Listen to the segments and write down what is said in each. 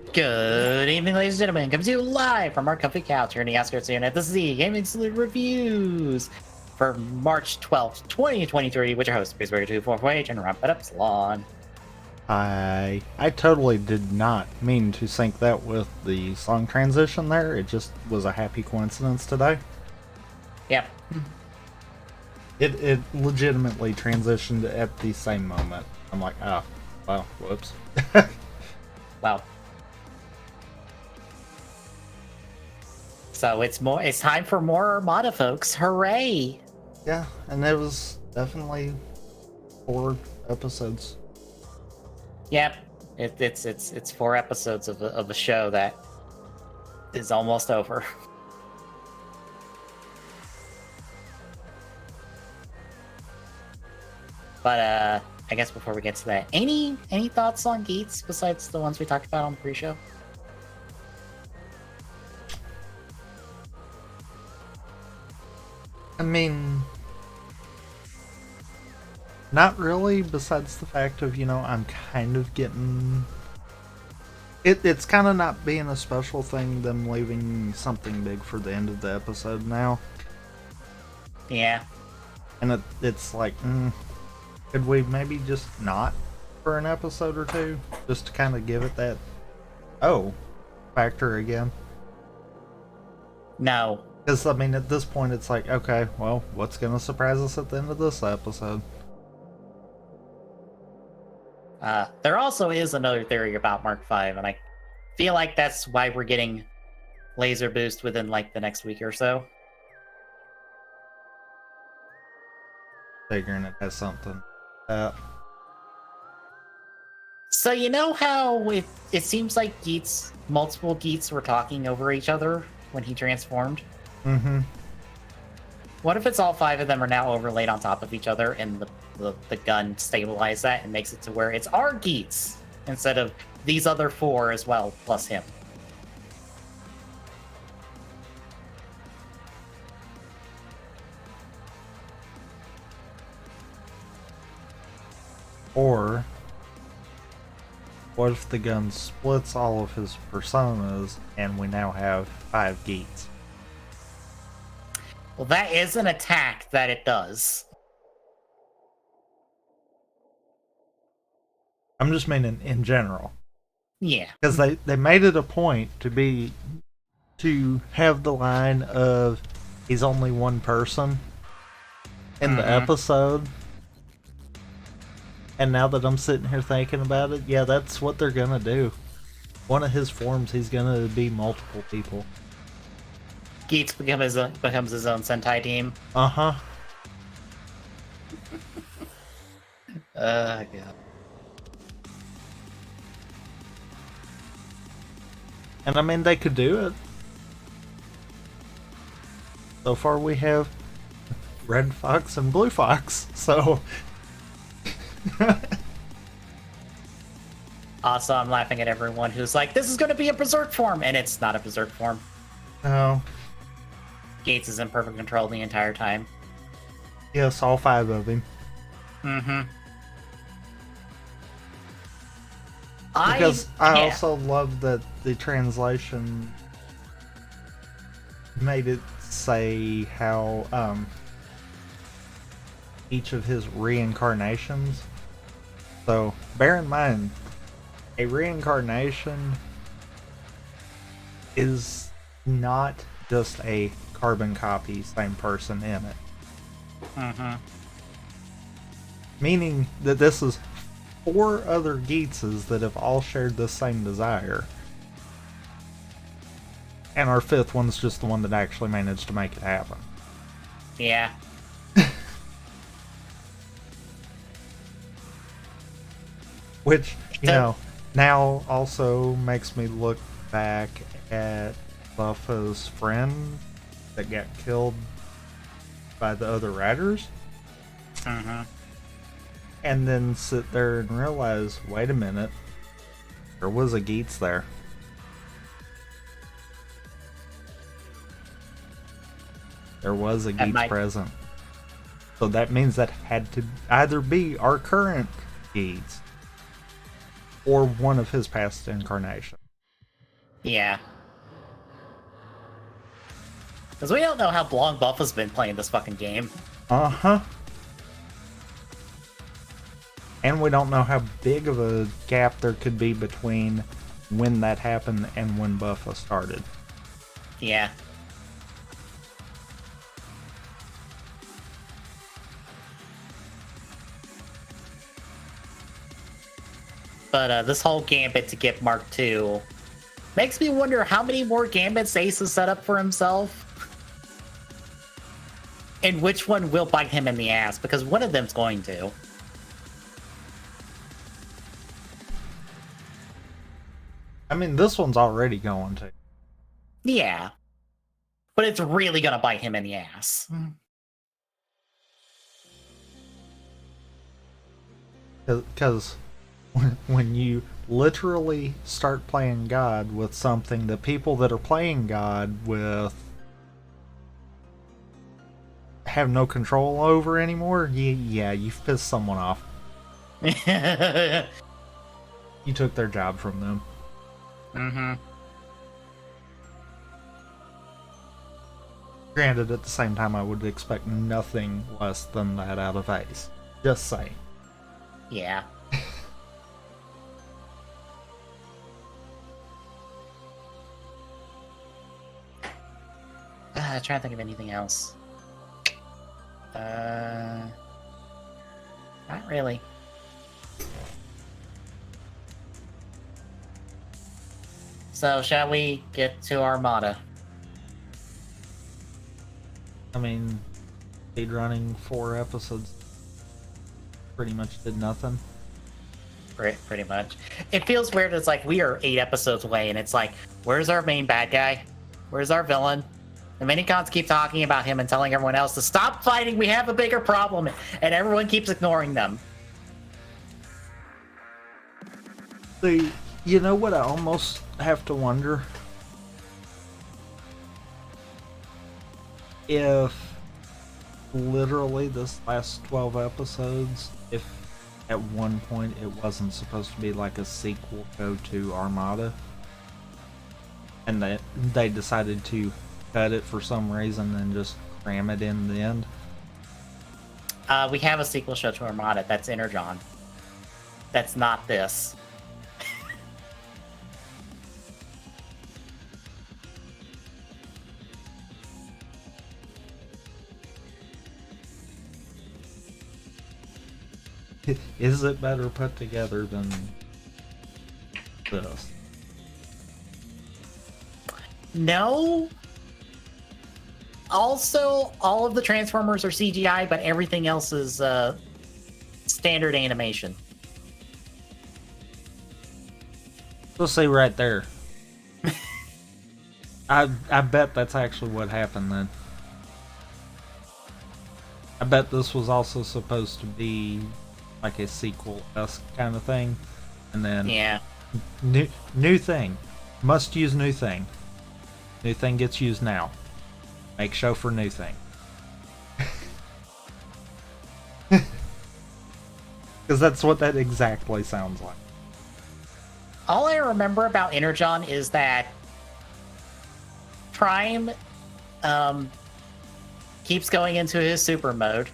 Good evening, ladies and gentlemen. Coming to you live from our comfy couch here in the outskirts of at the Z Gaming Salute Reviews for March 12th, 2023, with your host, Spaceberry2448, and wrap it up, Salon. I totally did not mean to sync that with the song transition there. It just was a happy coincidence today. Yep. It legitimately transitioned at the same moment. I'm like, oh, well, whoops. Well. So it's time for more Armada, folks. Hooray! Yeah, and it was definitely 4 episodes. Yep. It's 4 episodes of a show that is almost over. But I guess before we get to that, any thoughts on Geats besides the ones we talked about on the pre-show? I mean, not really, besides the fact of, I'm kind of getting... It's kind of not being a special thing, them leaving something big for the end of the episode now. Yeah. And it's like, could we maybe just not for an episode or two? Just to kind of give it that, factor again? No. Because, I mean, at this point, it's like, okay, well, what's going to surprise us at the end of this episode? There also is another theory about Mark V, and I feel like that's why we're getting laser boost within, like, the next week or so. Figuring it has something. So you know how it seems like multiple Geats were talking over each other when he transformed? Mm-hmm. What if it's all 5 of them are now overlaid on top of each other, and the gun stabilizes that and makes it to where it's our Geats instead of these other 4 as well, plus him? Or, what if the gun splits all of his personas and we now have 5 Geats? Well, that is an attack that it does. I'm just meaning in general. Yeah. Because they made it a point to have the line of he's only one person in the episode. And now that I'm sitting here thinking about it, yeah, that's what they're gonna do. One of his forms, he's gonna be multiple people. Geats becomes his own Sentai team. Uh-huh. God. And I mean, they could do it. So far we have Red Fox and Blue Fox, so... Also, I'm laughing at everyone who's like, this is going to be a berserk form, and it's not a berserk form. No. Gates is in perfect control the entire time. Yes, all 5 of him. Mm-hmm. Because I also love that the translation made it say how each of his reincarnations. So bear in mind, a reincarnation is not just a carbon copy, same person in it. Mm-hmm. Meaning that this is 4 other Geatses that have all shared the same desire. And our 5th one's just the one that actually managed to make it happen. Yeah. Which, now also makes me look back at Buffa's friend that got killed by the other riders. Mm-hmm. And then sit there and realize, wait a minute, there was a Geats there. There was a Geats present. So that means that had to either be our current Geats or one of his past incarnations. Yeah. Because we don't know how long Buffa's been playing this fucking game. Uh-huh. And we don't know how big of a gap there could be between when that happened and when Buffa started. Yeah. But this whole Gambit to get Mark II makes me wonder how many more Gambits Ace has set up for himself. And which one will bite him in the ass, because one of them's going to. I mean, this one's already going to. Yeah. But it's really gonna bite him in the ass. Because when you literally start playing God with something that people that are playing God with have no control over anymore, yeah, you've pissed someone off. You took their job from them. Mm-hmm. Granted, at the same time, I would expect nothing less than that out of Ace. Just saying. Yeah. Trying to think of anything else. Not really. So, shall we get to Armada? I mean, speedrunning 4 episodes pretty much did nothing. Pretty much. It feels weird. It's like we are 8 episodes away, and it's like, where's our main bad guy? Where's our villain? The minicons keep talking about him and telling everyone else to stop fighting. We have a bigger problem, and everyone keeps ignoring them. You know what I almost have to wonder? If literally this last 12 episodes, if at one point it wasn't supposed to be like a sequel go to Armada, and that they decided to cut it for some reason and just cram it in the end. We have a sequel show to Armada. That's Energon. That's not this. Is it better put together than this? No. Also, all of the Transformers are CGI, but everything else is standard animation. Let's see right there. I bet that's actually what happened then. I bet this was also supposed to be like a sequel-esque kind of thing, and then Yeah. New thing, must use new thing. New thing gets used now. Make show for new thing. Because that's what that exactly sounds like. All I remember about Energon is that Prime keeps going into his super mode,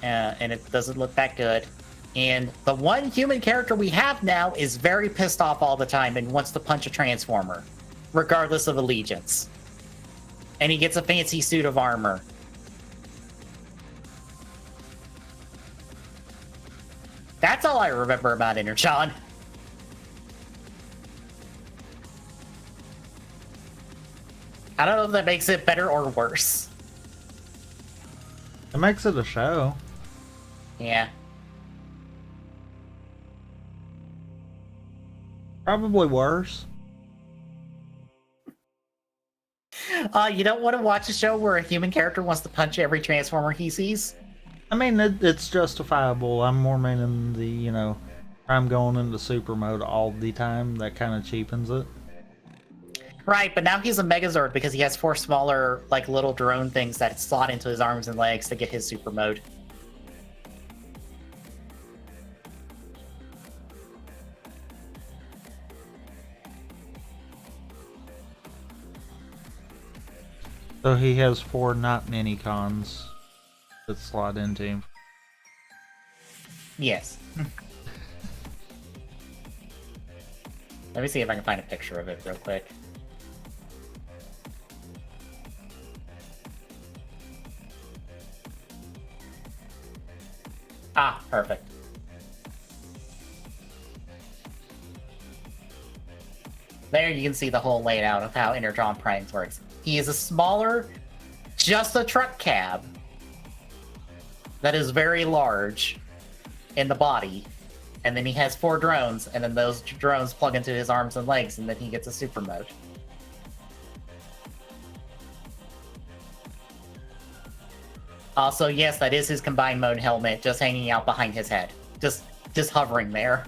and it doesn't look that good. And the one human character we have now is very pissed off all the time and wants to punch a Transformer, regardless of allegiance. And he gets a fancy suit of armor. That's all I remember about Energon. I don't know if that makes it better or worse. It makes it a show. Yeah. Probably worse. You don't want to watch a show where a human character wants to punch every Transformer he sees? I mean, it's justifiable. I'm more meaning the, I'm going into super mode all the time. That kind of cheapens it. Right, but now he's a Megazord because he has 4 smaller, like, little drone things that slot into his arms and legs to get his super mode. So he has 4 not mini cons that slot into him. Yes. Let me see if I can find a picture of it real quick. Ah, perfect. There you can see the whole layout of how Energon Prime works. He is a smaller, just a truck cab that is very large in the body. And then he has 4 drones, and then those drones plug into his arms and legs, and then he gets a super mode. Also, yes, that is his combined mode helmet, just hanging out behind his head. Just hovering there.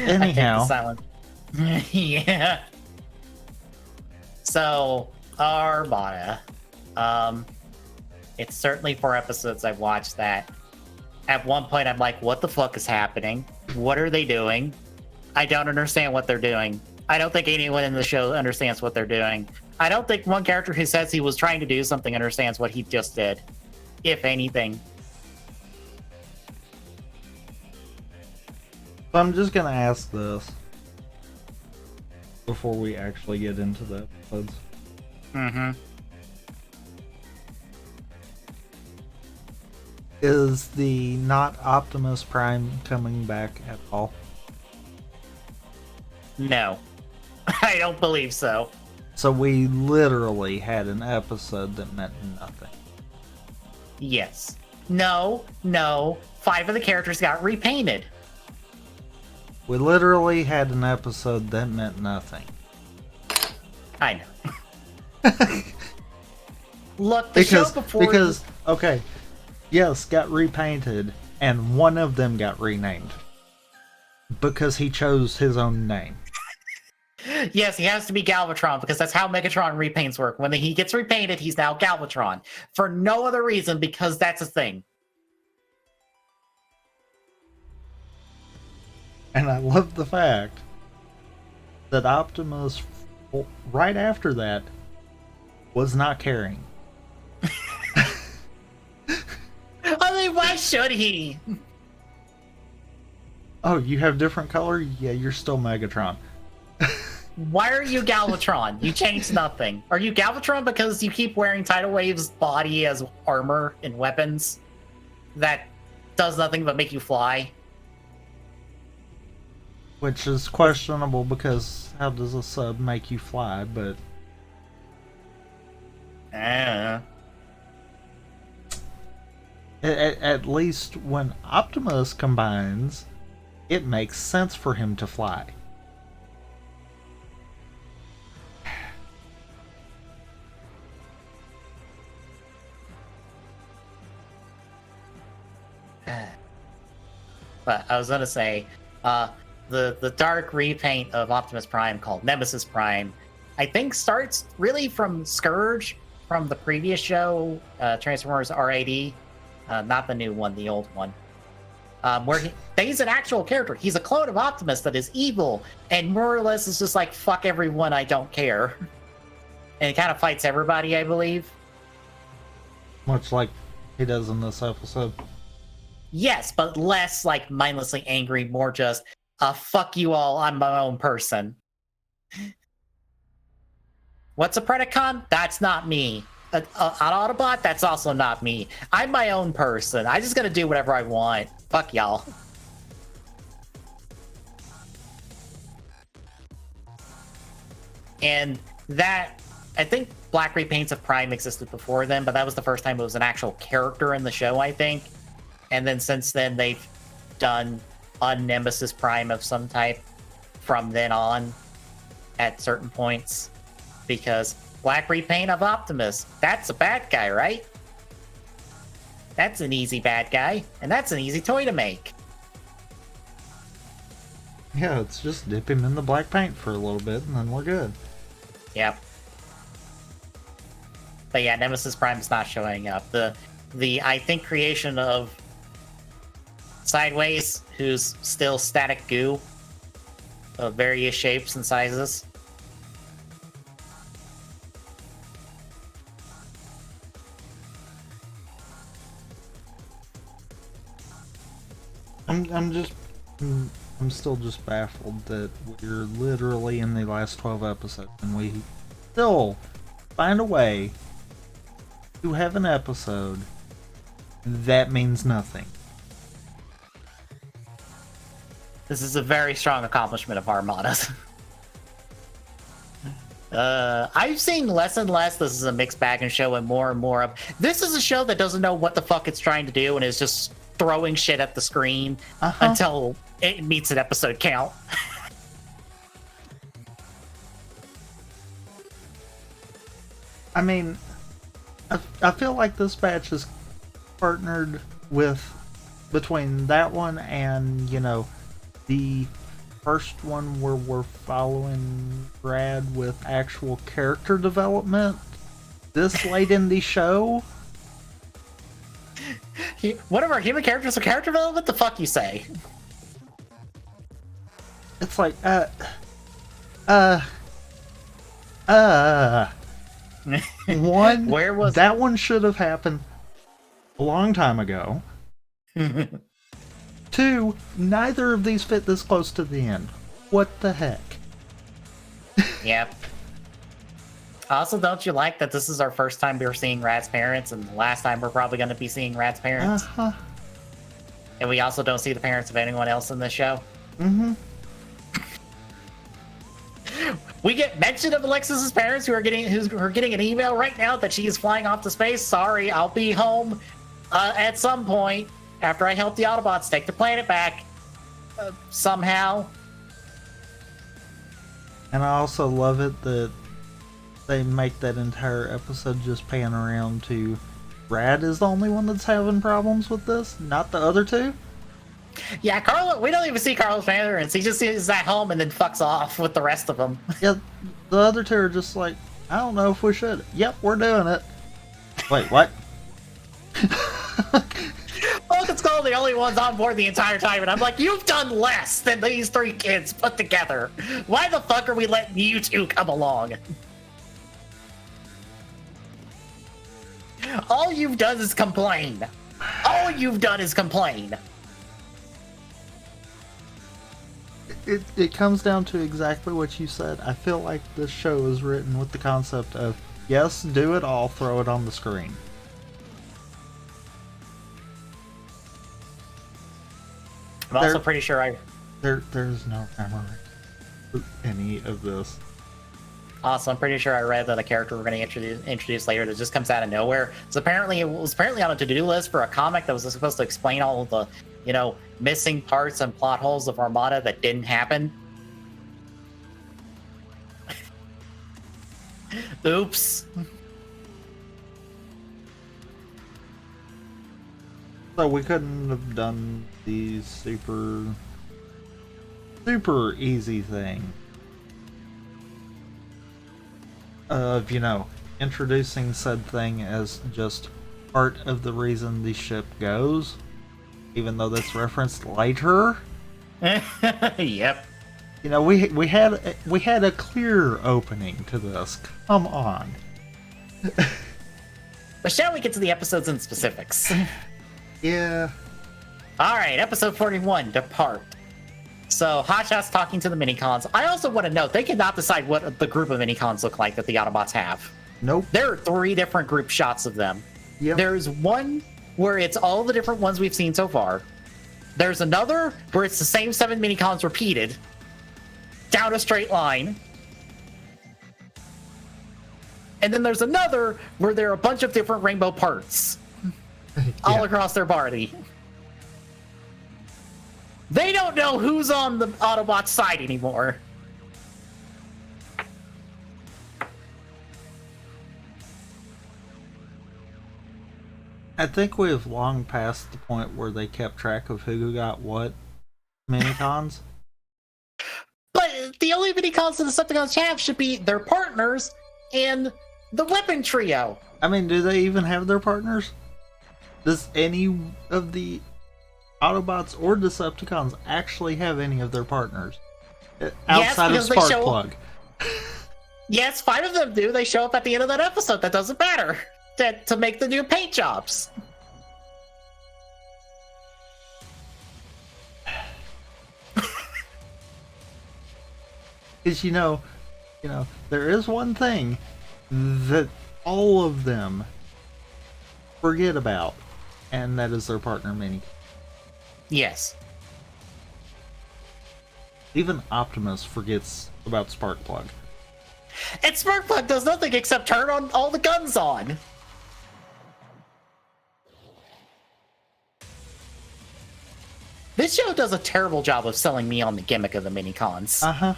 Anyhow. Silent. Yeah. So, Armada. It's certainly 4 episodes I've watched that. At one point, I'm like, what the fuck is happening? What are they doing? I don't understand what they're doing. I don't think anyone in the show understands what they're doing. I don't think one character who says he was trying to do something understands what he just did, if anything. So I'm just gonna ask this before we actually get into the episodes. Mm-hmm. Is the not Optimus Prime coming back at all? No. I don't believe so. So we literally had an episode that meant nothing. Yes. No. 5 of the characters got repainted. We literally had an episode that meant nothing. I know. Look, the show before... Because, okay, yes, got repainted, and one of them got renamed. Because he chose his own name. Yes, he has to be Galvatron, because that's how Megatron repaints work. When he gets repainted, he's now Galvatron. For no other reason, because that's a thing. And I love the fact that Optimus, right after that, was not caring. I mean, why should he? Oh, you have different color? Yeah, you're still Megatron. Why are you Galvatron? You changed nothing. Are you Galvatron because you keep wearing Tidal Wave's body as armor and weapons that does nothing but make you fly? Which is questionable because how does a sub make you fly, but... At least when Optimus combines, it makes sense for him to fly. But I was gonna say, the dark repaint of Optimus Prime called Nemesis Prime, I think starts really from Scourge from the previous show, Transformers R80, not the new one, the old one, where he's an actual character. He's a clone of Optimus that is evil, and more or less is just like, fuck everyone, I don't care. And he kind of fights everybody, I believe. Much like he does in this episode. Yes, but less like mindlessly angry, more just, fuck you all, I'm my own person. What's a Predacon? That's not me. An Autobot? That's also not me. I'm my own person. I just gotta do whatever I want. Fuck y'all. And that, I think Black Repaints of Prime existed before then, but that was the first time it was an actual character in the show, I think. And then since then, they've done a Nemesis Prime of some type from then on at certain points. Because Black Repaint of Optimus, that's a bad guy, right? That's an easy bad guy, and that's an easy toy to make. Yeah, let's just dip him in the black paint for a little bit, and then we're good. Yep. But yeah, Nemesis Prime is not showing up. The I think creation of Sideways, who's still static goo of various shapes and sizes. I'm still just baffled that we're literally in the last 12 episodes and we still find a way to have an episode that means nothing. This is a very strong accomplishment of Armada's. I've seen less and less this is a mixed bag and show and more of this is a show that doesn't know what the fuck it's trying to do and is just throwing shit at the screen until it meets an episode count. I mean, I feel like this batch is partnered with between that one and, you know, the first one where we're following Brad with actual character development this late in the show. One of our human characters with character development? The fuck you say? It's like, one, where was that one should have happened a long time ago. Two, neither of these fit this close to the end. What the heck? Yep. Also, don't you like that this is our first time we're seeing Rad's parents, and the last time we're probably going to be seeing Rad's parents? And we also don't see the parents of anyone else in this show? We get mention of Alexis's parents who are getting an email right now that she is flying off to space. Sorry, I'll be home at some point after I help the Autobots take the planet back somehow. And I also love it that they make that entire episode just pan around to Rad is the only one that's having problems with this, not the other two. Yeah, Carlo, we don't even see Carlos parents. He just is at home and then fucks off with the rest of them. Yeah, the other two are just like, I don't know if we should. Yep, we're doing it. Wait, what? Vulcan's Skull are the only ones on board the entire time, and I'm like, you've done less than these three kids put together. Why the fuck are we letting you two come along? All you've done is complain. All you've done is complain. It comes down to exactly what you said. I feel like this show is written with the concept of, yes, do it all, throw it on the screen. I'm also pretty sure there's no memory of any of this. Also, I'm pretty sure I read that a character we're going to introduce later that just comes out of nowhere. So apparently, it was on a to-do list for a comic that was supposed to explain all of the, missing parts and plot holes of Armada that didn't happen. Oops. So we couldn't have done the super easy thing of, introducing said thing as just part of the reason the ship goes, even though that's referenced later. Yep. We had a clear opening to this. Come on. But shall we get to the episodes and specifics? Yeah. Alright, episode 41, Depart. So, Hotshot's talking to the minicons. I also want to note, they cannot decide what the group of minicons look like that the Autobots have. Nope. There are 3 different group shots of them. Yep. There's one where it's all the different ones we've seen so far. There's another where it's the same 7 minicons repeated down a straight line. And then there's another where there are a bunch of different rainbow parts all across their body. They don't know who's on the Autobot side anymore. I think we have long passed the point where they kept track of who got what minicons. But the only minicons that the Decepticons have should be their partners and the weapon trio. I mean, do they even have their partners? Does any of the Autobots or Decepticons actually have any of their partners? Outside of Sparkplug. Yes, 5 of them do. They show up at the end of that episode. That doesn't matter. To make the new paint jobs. Because, there is one thing that all of them forget about, and that is their partner mini. Yes. Even Optimus forgets about Sparkplug. And Sparkplug does nothing except turn on all the guns on. This show does a terrible job of selling me on the gimmick of the minicons. Uh-huh.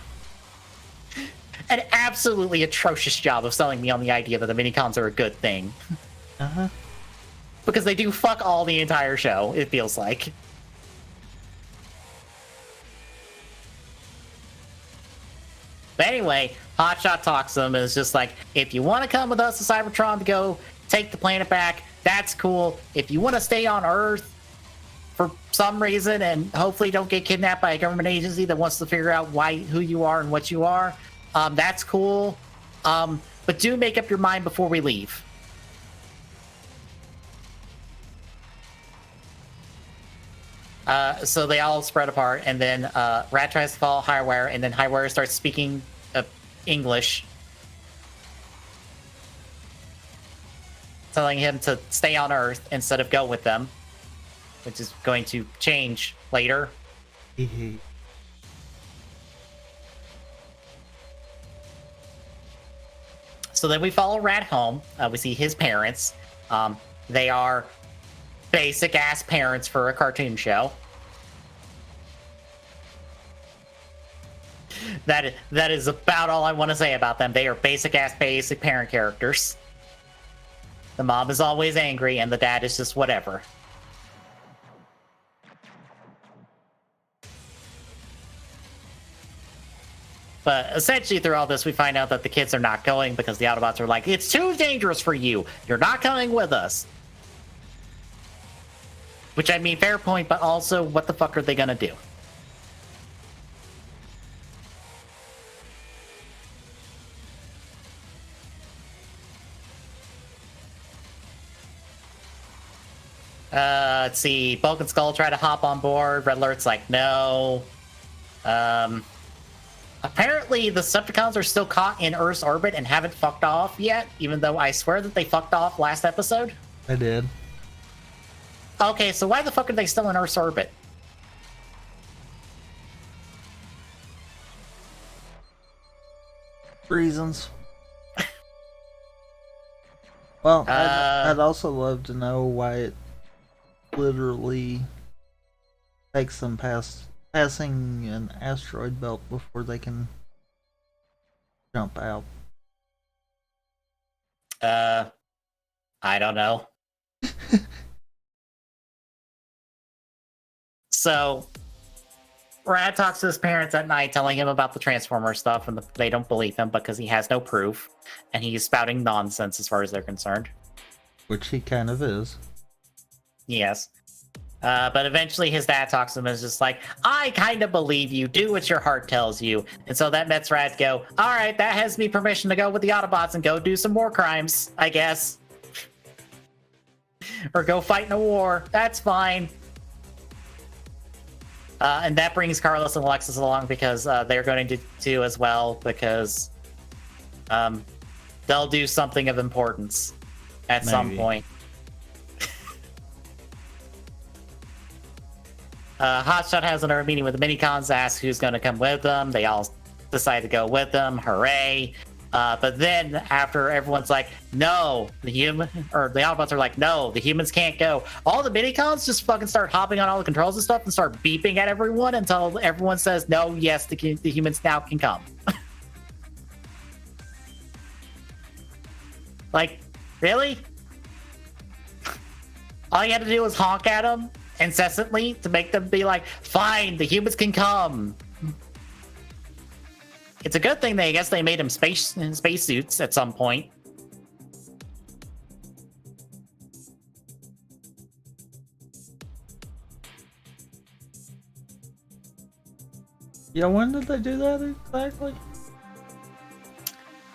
An absolutely atrocious job of selling me on the idea that the minicons are a good thing. Uh-huh. Because they do fuck all the entire show, it feels like. But anyway, Hotshot talks to him and is just like, if you want to come with us to Cybertron to go take the planet back, that's cool. If you want to stay on Earth for some reason and hopefully don't get kidnapped by a government agency that wants to figure out who you are and what you are, that's cool. But do make up your mind before we leave. So they all spread apart, and then Rat tries to follow Highwire, and then Highwire starts speaking English, telling him to stay on Earth instead of go with them, which is going to change later. So then we follow Rat home. We see his parents. They are basic ass parents for a cartoon show. That is about all I want to say about them. They are basic parent characters. The mom is always angry and the dad is just whatever. But essentially through all this, we find out that the kids are not going because the Autobots are like, it's too dangerous for you. You're not coming with us. Which, I mean, fair point, but also, what the fuck are they gonna do? Let's see. Bulk and Skull try to hop on board. Red Alert's like, no. Apparently, the Decepticons are still caught in Earth's orbit and haven't fucked off yet, even though I swear that they fucked off last episode. I did. Okay, so why the fuck are they still in Earth's orbit? Reasons. Well, I'd also love to know why it literally takes them passing an asteroid belt before they can jump out. I don't know. So, Rad talks to his parents at night, telling him about the Transformer stuff, and they don't believe him because he has no proof, and he's spouting nonsense as far as they're concerned. Which he kind of is. Yes. But eventually his dad talks to him and is just like, I kind of believe you. Do what your heart tells you. And so that lets Rad go, all right, that has me permission to go with the Autobots and go do some more crimes, I guess. Or go fight in a war. That's fine. And that brings Carlos and Alexis along because they're going to do as well because they'll do something of importance at some point. Hotshot has another meeting with the Minicons, asks who's going to come with them. They all decide to go with them. Hooray. But then after everyone's like, no, the Autobots are like, no, the humans can't go. All the Minicons just fucking start hopping on all the controls and stuff and start beeping at everyone until everyone says, no, yes, the humans now can come. Like, really? All you had to do was honk at them incessantly to make them be like, fine, the humans can come. It's a good thing I guess they made them spacesuits at some point. Yeah, when did they do that exactly?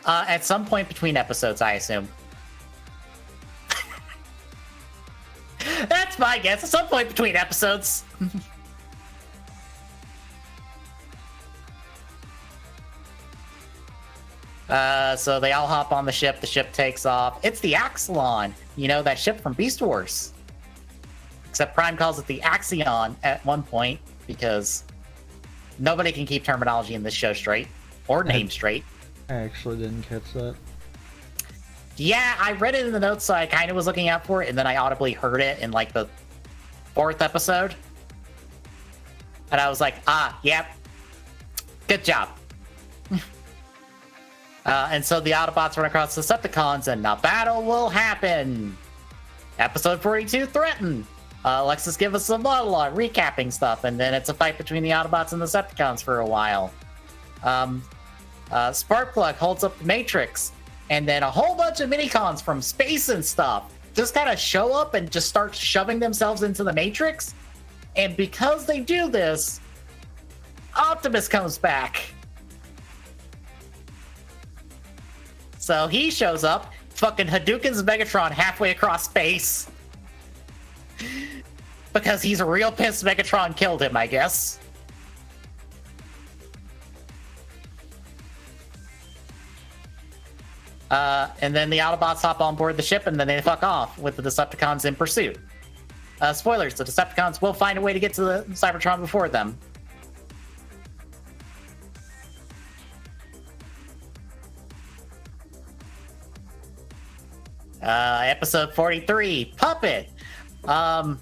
At some point between episodes, I assume. That's my guess. At some point between episodes. So they all hop on the ship. The ship takes off. It's the Axelon. You know, that ship from Beast Wars. Except Prime calls it the Axion at one point because nobody can keep terminology in this show straight or name straight. I actually didn't catch that. Yeah, I read it in the notes, so I kind of was looking out for it, and then I audibly heard it in like the 4th episode. And I was like, yep. Good job. And so the Autobots run across the Decepticons, and a battle will happen. Episode 42, Threaten. Alexis give us a monologue, recapping stuff, and then it's a fight between the Autobots and the Decepticons for a while. Sparkplug holds up the Matrix, and then a whole bunch of minicons from space and stuff just kind of show up and just start shoving themselves into the Matrix. And because they do this, Optimus comes back. So he shows up, fucking Hadoukens Megatron halfway across space. Because he's real pissed Megatron killed him, I guess. And then the Autobots hop on board the ship, and then they fuck off with the Decepticons in pursuit. Spoilers, the Decepticons will find a way to get to the Cybertron before them. Episode 43, Puppet. On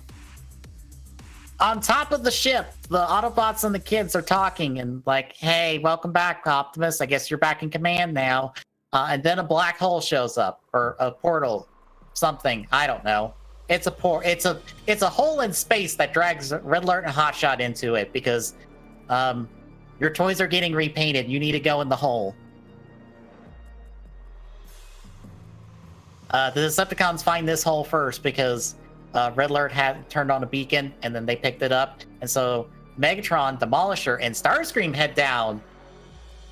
top of the ship, the Autobots and the kids are talking and like, hey, welcome back, Optimus. I guess you're back in command now. And then a black hole shows up, or a portal, something. I don't know. It's a hole in space that drags Red Alert and Hotshot into it because your toys are getting repainted. You need to go in the hole. The Decepticons find this hole first because Red Alert had turned on a beacon, and then they picked it up. And so Megatron, Demolisher, and Starscream head down.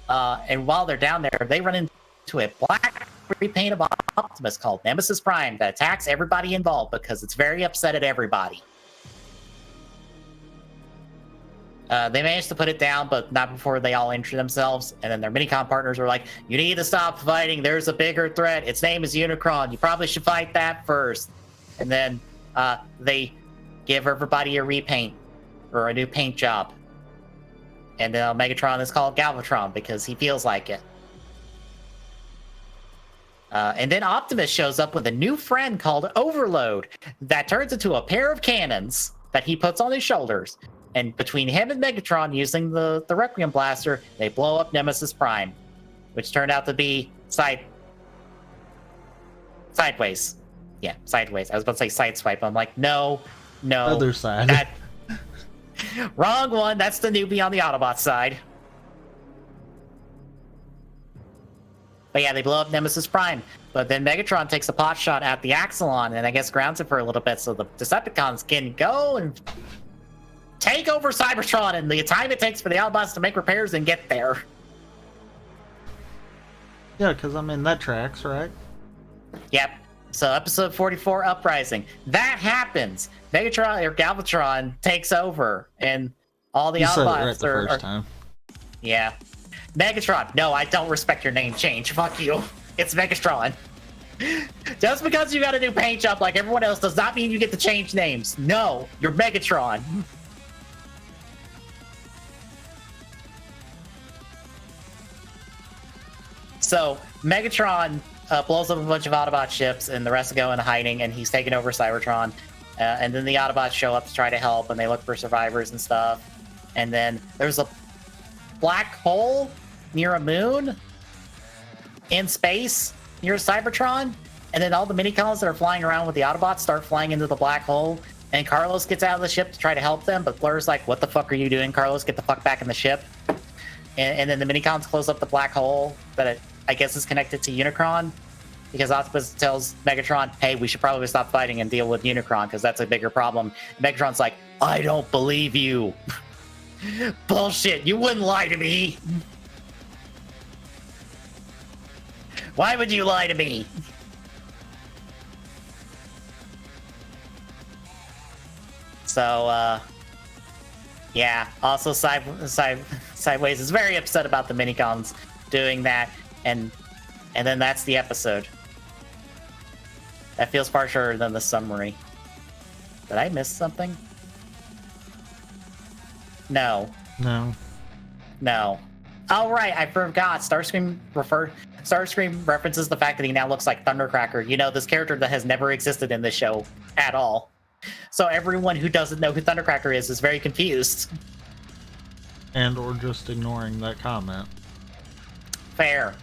And while they're down there, they run into a black repaint of Optimus called Nemesis Prime that attacks everybody involved because it's very upset at everybody. They managed to put it down, but not before they all injure themselves. And then their Minicon partners were like, you need to stop fighting. There's a bigger threat. Its name is Unicron. You probably should fight that first. And then they give everybody a repaint or a new paint job. And Megatron is called Galvatron because he feels like it. And then Optimus shows up with a new friend called Overload that turns into a pair of cannons that he puts on his shoulders. And between him and Megatron using the Requiem Blaster, they blow up Nemesis Prime, which turned out to be sideways. Yeah, sideways. I was about to say sideswipe. I'm like, no. Other side. Wrong one. That's the newbie on the Autobot side. But yeah, they blow up Nemesis Prime. But then Megatron takes a pot shot at the Axelon and I guess grounds it for a little bit so the Decepticons can go and take over Cybertron and the time it takes for the Autobots to make repairs and get there. Yeah, because I mean, that tracks, right? Yep. So episode 44, Uprising. That happens. Megatron or Galvatron takes over and all the you Autobots said it right the first time. Yeah. Megatron. No, I don't respect your name change. Fuck you. It's Megatron. Just because you got a new paint job like everyone else does not mean you get to change names. No, you're Megatron. So Megatron blows up a bunch of Autobot ships, and the rest go into hiding, and he's taking over Cybertron. And then the Autobots show up to try to help, and they look for survivors and stuff. And then there's a black hole near a moon in space near Cybertron, and then all the mini-colonists that are flying around with the Autobots start flying into the black hole, and Carlos gets out of the ship to try to help them, but Blur's like, what the fuck are you doing, Carlos? Get the fuck back in the ship. And then the mini-cons close up the black hole that I guess is connected to Unicron, because Octopus tells Megatron, hey, we should probably stop fighting and deal with Unicron, because that's a bigger problem. And Megatron's like, I don't believe you. Bullshit, you wouldn't lie to me. Why would you lie to me? So, yeah. Also, Sideways is very upset about the minicons doing that, and then that's the episode. That feels far shorter than the summary. Did I miss something? No. No. Oh, right, I forgot. Starscream references the fact that he now looks like Thundercracker. You know, this character that has never existed in this show at all. So everyone who doesn't know who Thundercracker is very confused. And or just ignoring that comment. Fair.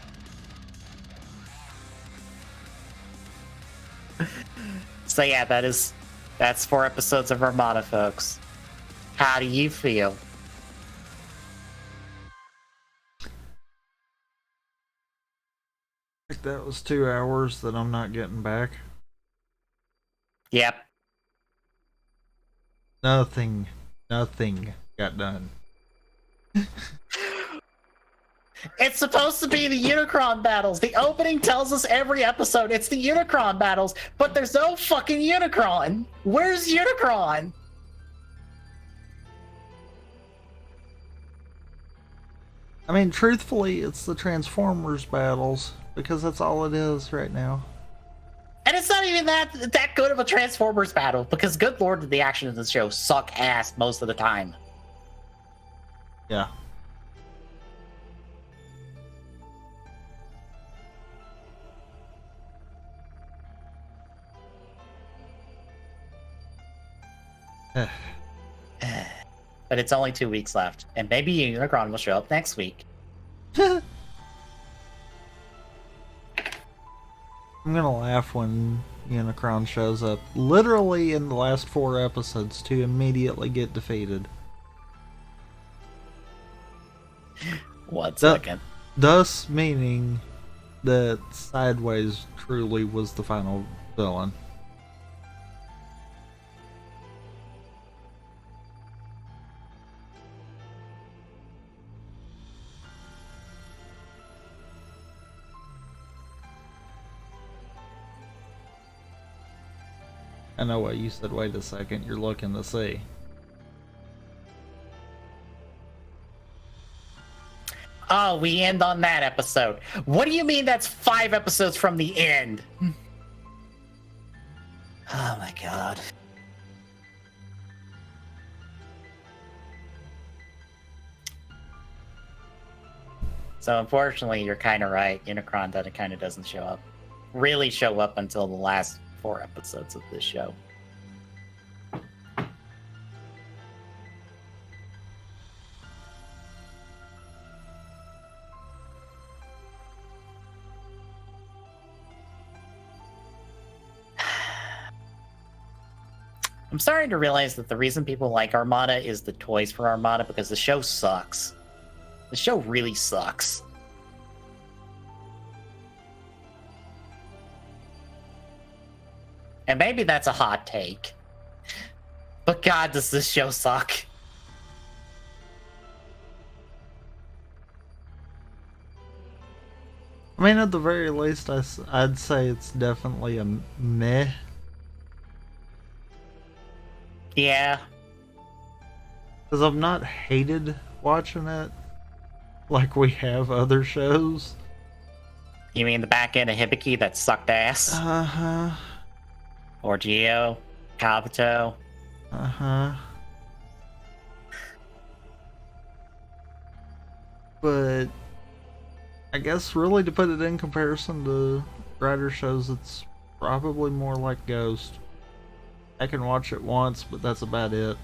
So yeah, that's 4 episodes of Armada, folks. How do you feel? I think that was 2 hours that I'm not getting back. Yep. Nothing got done. It's supposed to be the Unicron battles. The opening tells us every episode it's the Unicron battles, but there's no fucking Unicron. Where's Unicron? I mean, truthfully, it's the Transformers battles, because that's all it is right now. And it's not even that good of a Transformers battle, because good lord did the action of the show suck ass most of the time. Yeah. But it's only 2 weeks left, and maybe Unicron will show up next week. I'm gonna laugh when Unicron shows up, literally in the last 4 episodes, to immediately get defeated. 1 second. Thus meaning that Sideways truly was the final villain. I know what you said, wait a second, you're looking to see. Oh, we end on that episode. What do you mean that's 5 episodes from the end? Oh my god. So unfortunately, you're kind of right. Unicron kind of doesn't really show up until the last 4 episodes of this show. I'm starting to realize that the reason people like Armada is the toys for Armada, because the show sucks. The show really sucks. And maybe that's a hot take. But god, does this show suck. I mean, at the very least, I'd say it's definitely a meh. Yeah. Because I've not hated watching it like we have other shows. You mean the back end of Hibiki that sucked ass? Uh-huh. Or Geo, Kabuto. Uh-huh. But I guess really to put it in comparison to writer shows, it's probably more like Ghost. I can watch it once, but that's about it.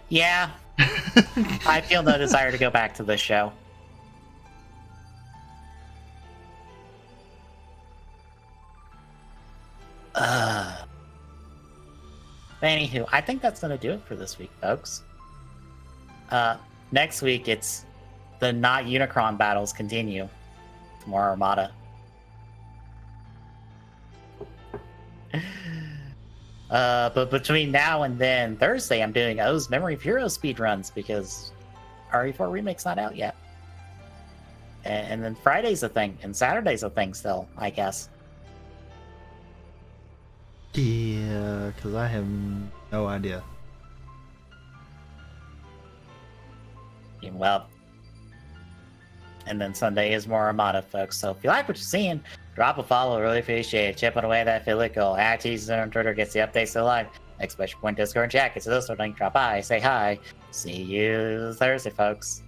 Yeah. I feel no desire to go back to this show. Anywho, I think that's gonna do it for this week, folks. Next week it's the not Unicron battles continue. It's more Armada. But between now and then, Thursday, I'm doing O's Memory of Heroes speedruns because RE4 Remake's not out yet. And then Friday's a thing, and Saturday's a thing still, I guess. Yeah, because I have no idea. Well, and then Sunday is more Armada, folks. So if you like what you're seeing, drop a follow. Really appreciate it. Chipping away that physical. @teasers on Twitter gets the updates to live. Exclamation point Discord and chat gets those. So drop by, say hi. See you Thursday, folks.